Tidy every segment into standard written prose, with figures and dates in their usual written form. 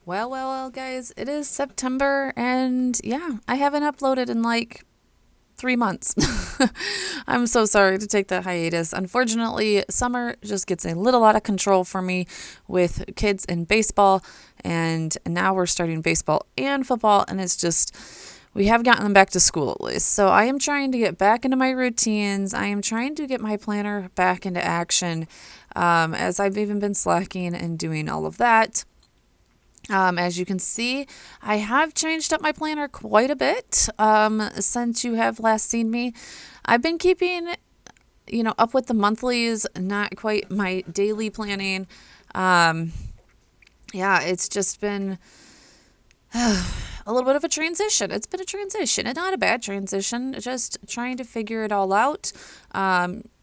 Well, guys, it is September, and yeah, I haven't uploaded in like 3 months. I'm so sorry to take that hiatus. Unfortunately, summer just gets a little out of control for me with kids in baseball, and now we're starting baseball and football, and it's just we have gotten them back to school at least. So I am trying to get back into my routines. I am trying to get my planner back into action, as I've even been slacking and doing all of that. As you can see, I have changed up my planner quite a bit since you have last seen me. I've been keeping, up with the monthlies, not quite my daily planning. Um, yeah, it's just been a little bit of a transition. It's been a transition, and not a bad transition, just trying to figure it all out.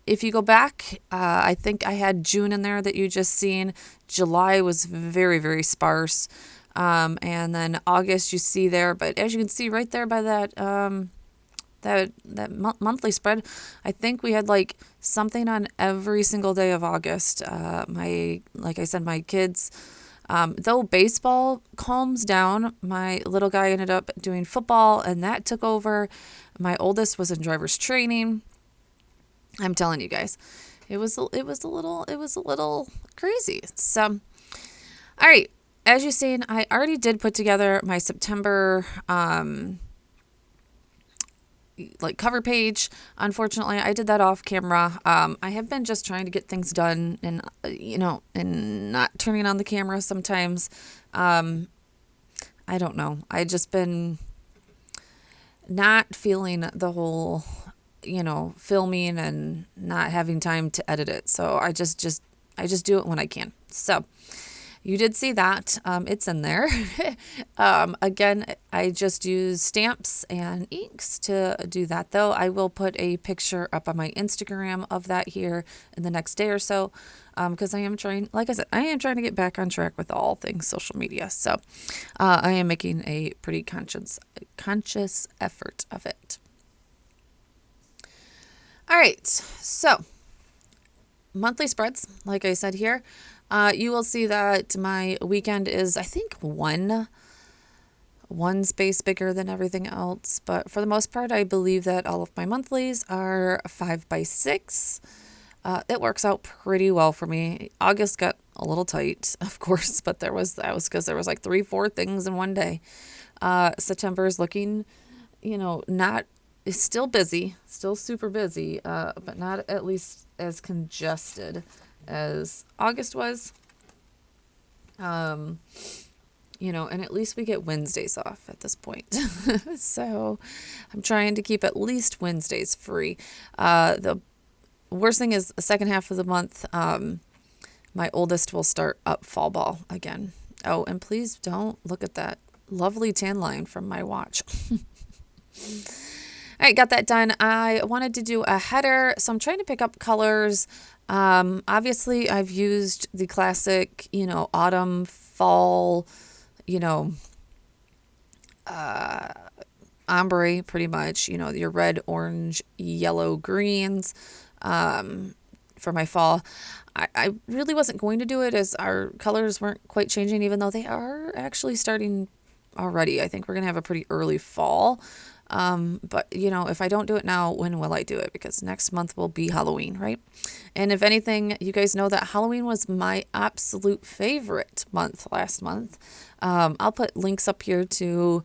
If you go back, I think I had June in there that you just seen. July was very, very sparse. And then August you see there, but as you can see right there by that monthly spread, I think we had like something on every single day of August. Like I said, my kids, though baseball calms down, my little guy ended up doing football, and that took over. My oldest was in driver's training. I'm telling you guys, it was a little crazy. So, all right, as you've seen, I already did put together my September cover page. Unfortunately, I did that off camera. I have been just trying to get things done, and and not turning on the camera sometimes. I don't know. I just been not feeling the whole filming and not having time to edit it. So I just do it when I can. So you did see that. It's in there. Again, I just use stamps and inks to do that, though. I will put a picture up on my Instagram of that here in the next day or so, because I am trying, like I said, I am trying to get back on track with all things social media. So I am making a pretty conscious effort of it. All right, so monthly spreads, like I said here, you will see that my weekend is, I think, one space bigger than everything else. But for the most part, I believe that all of my monthlies are 5x6. It works out pretty well for me. August got a little tight, of course, but that was because there was like 3-4 things in one day. September is looking, not. It's still busy, still super busy, but not at least as congested as August was. And at least we get Wednesdays off at this point. So I'm trying to keep at least Wednesdays free. The worst thing is the second half of the month, my oldest will start up fall ball again. Oh, and please don't look at that lovely tan line from my watch. All right, got that done. I wanted to do a header, so I'm trying to pick up colors. Obviously, I've used the classic, autumn, fall, ombre, pretty much, your red, orange, yellow, greens for my fall. I really wasn't going to do it as our colors weren't quite changing, even though they are actually starting already. I think we're going to have a pretty early fall. But if I don't do it now, when will I do it? Because next month will be Halloween, right? And if anything, you guys know that Halloween was my absolute favorite month last month. I'll put links up here to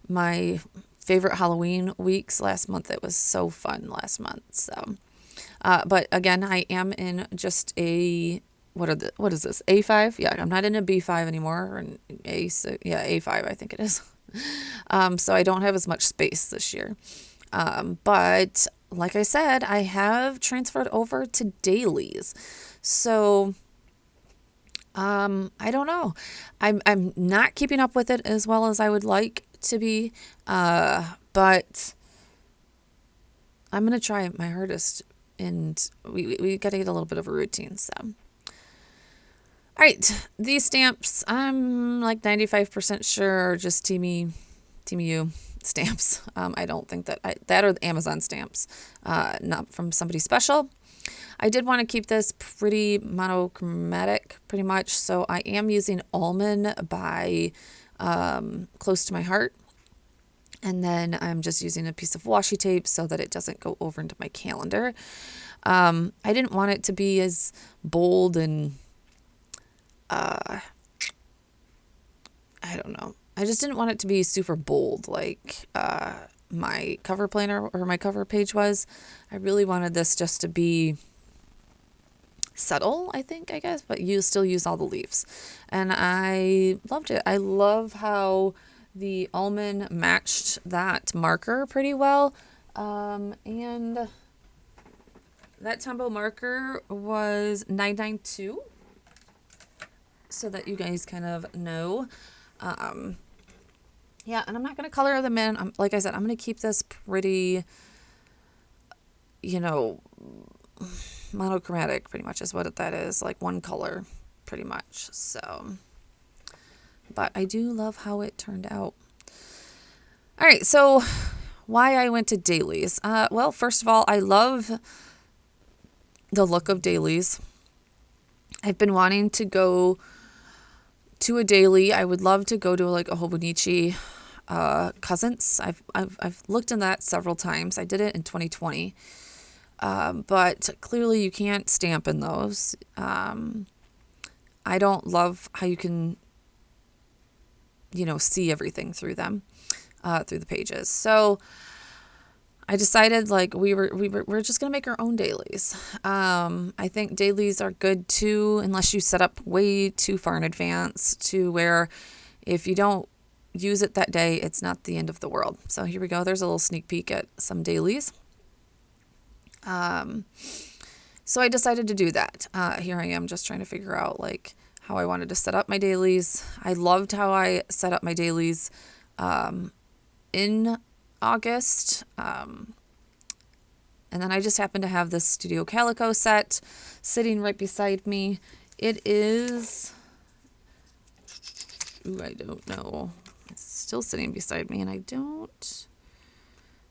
my favorite Halloween weeks last month. It was so fun last month. So, but again, I am in just what is this? A5? Yeah, I'm not in a B5 anymore, or an A6. Yeah, A5, I think it is. So I don't have as much space this year. But like I said, I have transferred over to dailies. So, I don't know. I'm not keeping up with it as well as I would like to be. But I'm going to try my hardest, and we got to get a little bit of a routine. So, all right, these stamps, I'm like 95% sure are just Teamy U stamps. I don't think that or the Amazon stamps, not from somebody special. I did want to keep this pretty monochromatic pretty much. So I am using Almond by Close to My Heart. And then I'm just using a piece of washi tape so that it doesn't go over into my calendar. I didn't want it to be as bold and I don't know. I just didn't want it to be super bold like my cover planner or my cover page was. I really wanted this just to be subtle, I guess, but you still use all the leaves. And I loved it. I love how the almond matched that marker pretty well. And that Tombow marker was $9.92. So that you guys kind of know. Yeah, and I'm not going to color them in. Like I said, I'm going to keep this pretty, monochromatic pretty much is what that is. Like one color pretty much. So, but I do love how it turned out. All right, so why I went to Dailies. Well, first of all, I love the look of Dailies. I've been wanting to go to a daily. I would love to go to like a Hobonichi Cousins. I've looked in that several times. I did it in 2020. But clearly you can't stamp in those. I don't love how you can, see everything through them, through the pages. So I decided like we're just going to make our own dailies. I think dailies are good too, unless you set up way too far in advance to where if you don't use it that day, it's not the end of the world. So here we go. There's a little sneak peek at some dailies. So I decided to do that. Here I am just trying to figure out like how I wanted to set up my dailies. I loved how I set up my dailies, in August. And then I just happened to have this Studio Calico set sitting right beside me. It is, I don't know. It's still sitting beside me and I don't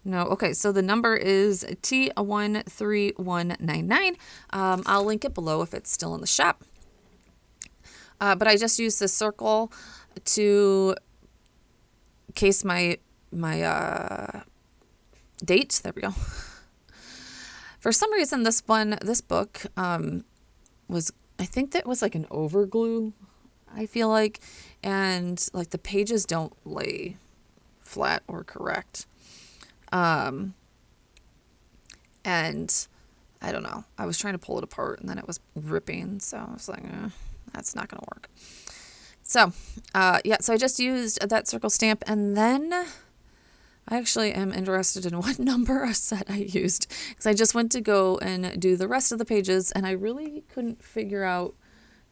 know. Okay, so the number is T13199. I'll link it below if it's still in the shop. But I just used this circle to case my date. There we go. For some reason, this book was, I think that was like an overglue, I feel like. And like the pages don't lay flat or correct. And I don't know. I was trying to pull it apart and then it was ripping. So I was like, that's not going to work. So, so I just used that circle stamp and then I actually am interested in what number set I used because I just went to go and do the rest of the pages and I really couldn't figure out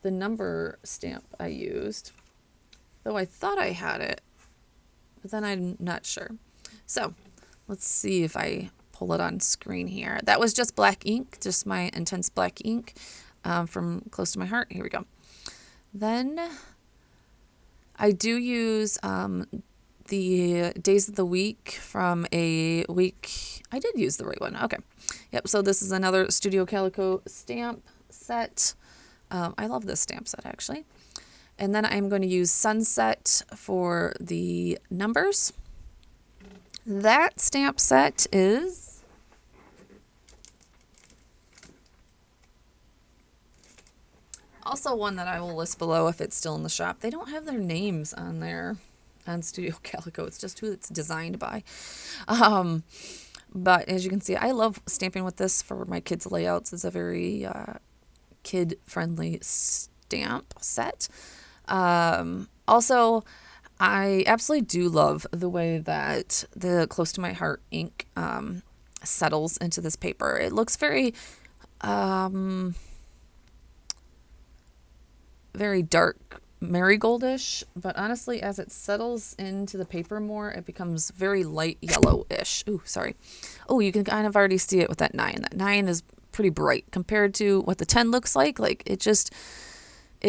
the number stamp I used, though I thought I had it, but then I'm not sure. So let's see if I pull it on screen here. That was just black ink, just my intense black ink from Close to My Heart. Here we go. Then I do use the days of the week from a week. I did use the right one. Okay. Yep. So this is another Studio Calico stamp set. I love this stamp set actually. And then I'm going to use Sunset for the numbers. That stamp set is also one that I will list below if it's still in the shop. They don't have their names on there on Studio Calico. It's just who it's designed by. But as you can see, I love stamping with this for my kids' layouts. It's a very kid-friendly stamp set. Also, I absolutely do love the way that the Close to My Heart ink settles into this paper. It looks very, very dark marigoldish, but honestly, as it settles into the paper more, it becomes very light yellowish. Ooh, sorry. Oh, you can kind of already see it with that 9. That 9 is pretty bright compared to what the 10 looks like. Like it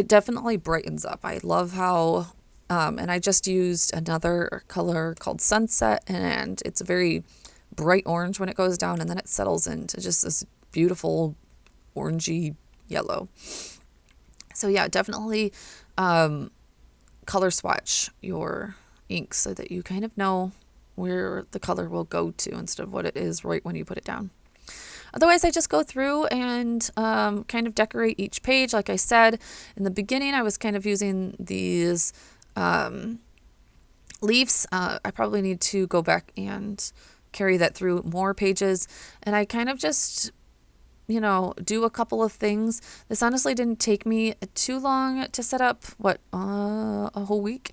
definitely brightens up. I love how, and I just used another color called Sunset, and it's a very bright orange when it goes down, and then it settles into just this beautiful orangey yellow. So yeah, definitely color swatch your ink so that you kind of know where the color will go to instead of what it is right when you put it down. Otherwise, I just go through and kind of decorate each page. Like I said, in the beginning, I was kind of using these leaves. I probably need to go back and carry that through more pages. And I kind of just, do a couple of things. This honestly didn't take me too long to set up. A whole week?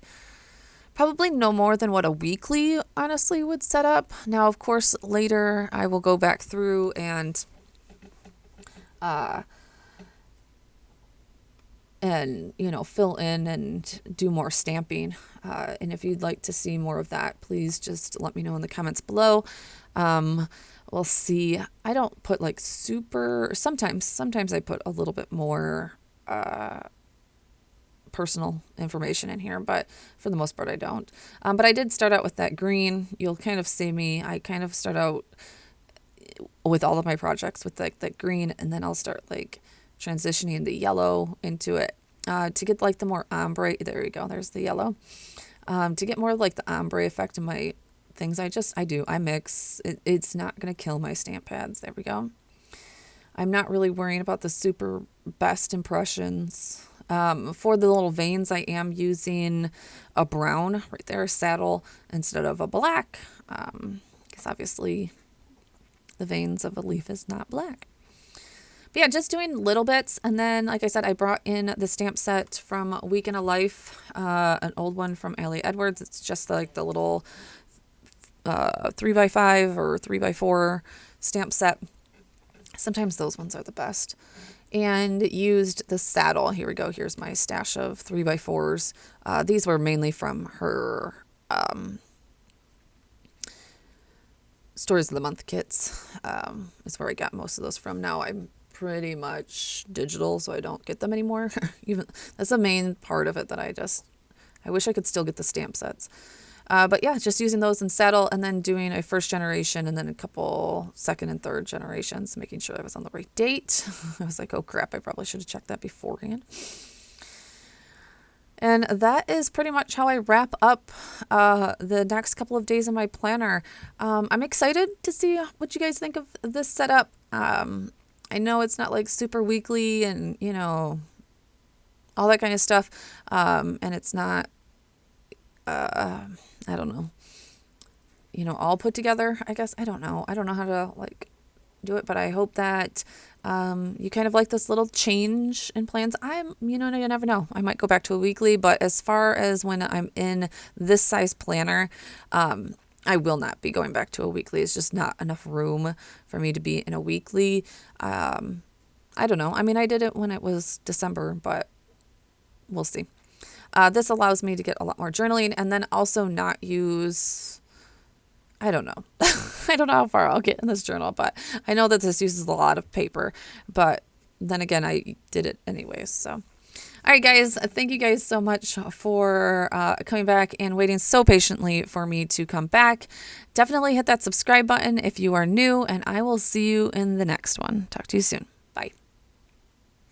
Probably no more than what a weekly honestly would set up. Now, of course, later I will go back through and fill in and do more stamping. And if you'd like to see more of that, please just let me know in the comments below. We'll see. I don't put like super, sometimes I put a little bit more personal information in here, but for the most part I don't. But I did start out with that green. You'll kind of see me. I kind of start out with all of my projects with like that green, and then I'll start like transitioning the yellow into it to get like the more ombre. There you go. There's the yellow. To get more like the ombre effect in my things, I mix. It's not going to kill my stamp pads. There we go. I'm not really worrying about the super best impressions. For the little veins, I am using a brown right there, a saddle, instead of a black, because obviously the veins of a leaf is not black. But yeah, just doing little bits. And then, like I said, I brought in the stamp set from A Week in a Life, an old one from Allie Edwards. It's just like the little 3x5 or 3x4 stamp set. Sometimes those ones are the best. And used the saddle. Here we go. Here's my stash of 3x4s. These were mainly from her Stories of the Month kits. Is where I got most of those from. Now I'm pretty much digital, so I don't get them anymore. Even that's the main part of it that I wish I could still get the stamp sets. But yeah, just using those in saddle and then doing a first generation and then a couple second and third generations, making sure I was on the right date. I was like, oh crap, I probably should have checked that beforehand. And that is pretty much how I wrap up the next couple of days in my planner. I'm excited to see what you guys think of this setup. I know it's not like super weekly and, all that kind of stuff. And it's not, I don't know, all put together, I guess. I don't know how to do it, but I hope that you kind of like this little change in plans. You never know. I might go back to a weekly, but as far as when I'm in this size planner, I will not be going back to a weekly. It's just not enough room for me to be in a weekly. I don't know. I mean, I did it when it was December, but we'll see. This allows me to get a lot more journaling and then also not use, I don't know. I don't know how far I'll get in this journal, but I know that this uses a lot of paper, but then again, I did it anyways. So, all right, guys, thank you guys so much for coming back and waiting so patiently for me to come back. Definitely hit that subscribe button if you are new, and I will see you in the next one. Talk to you soon. Bye.